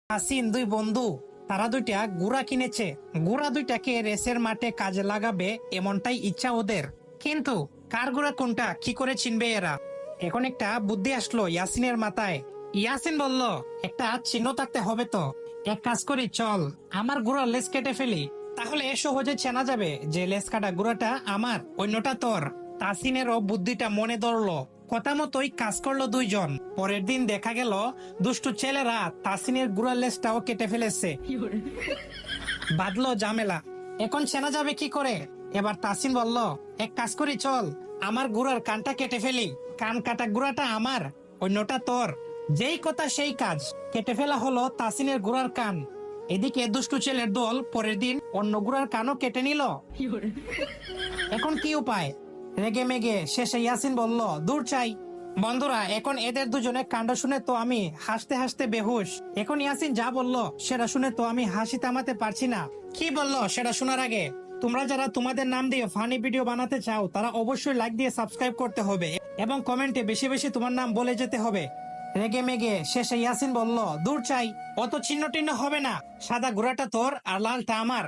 আসিন দুই বন্ধু, তারা দুইটা ঘোড়া কিনেছে। ঘোড়া দুইটাকে রেসের মাঠে কাজে লাগাবে এমনটাই ইচ্ছা ওদের। কিন্তু কার ঘোড়া কোনটা কি করে চিনবে এরা? এখন একটা বুদ্ধি আসলো ইয়াসিনের মাথায়। ইয়াসিন বলল, একটা চিহ্ন থাকতে হবে তো। এক কাজ করি, চল আমার ঘোড়ার লেজ কেটে ফেলি, তাহলে সহজে চেনা যাবে যে লেজ কাটা ঘোড়াটা আমার, অন্যটা তোর। তাসিনেরও বুদ্ধিটা মনে ধরলো। কথা মতোই কাজ করলো দুইজন। পরের দিন দেখা গেল দুষ্টু ছেলেরা তাসিনের ঘোড়ার লেজটাও কেটে ফেলেছে। বাঁধলো ঝামেলা। এখন চেনা যাবে কি করে? এবার তাসিন বলল, এক কাজ করি, চল আমার ঘোড়ার কানটা কেটে ফেলি। কান কাটা ঘোড়াটা আমার, অন্যটা তোর। যেই কথা সেই কাজ, কেটে ফেলা হলো তাসিনের ঘোড়ার কান। এদিকে দুষ্টু ছেলের দল পরের দিন অন্য ঘোড়ার কানও কেটে নিল। এখন কি উপায়? রেগে মেগে শেষে ইয়াসিন বলল, দূর চাই। বন্ধুরা, এখন এদের দুজনে কাণ্ড শুনে তো আমি হাসতে হাসতে বেহুশ। এখন ইয়াসিন যা বলল সেটা শুনে তো আমি হাসি থামাতে পারছি না। কি বললো সেটা শোনার আগে তোমরা যারা তোমাদের নাম দিয়ে ফানি ভিডিও বানাতে চাও তারা অবশ্যই লাইক দিয়ে সাবস্ক্রাইব করতে হবে এবং কমেন্টে বেশি বেশি তোমার নাম বলে যেতে হবে। রেগে মেগে শেষে ইয়াসিন বলল, দূর চাই, অত চিহ্ন টিহ্ন হবে না। সাদা ঘোড়াটা তোর আর লালটা আমার।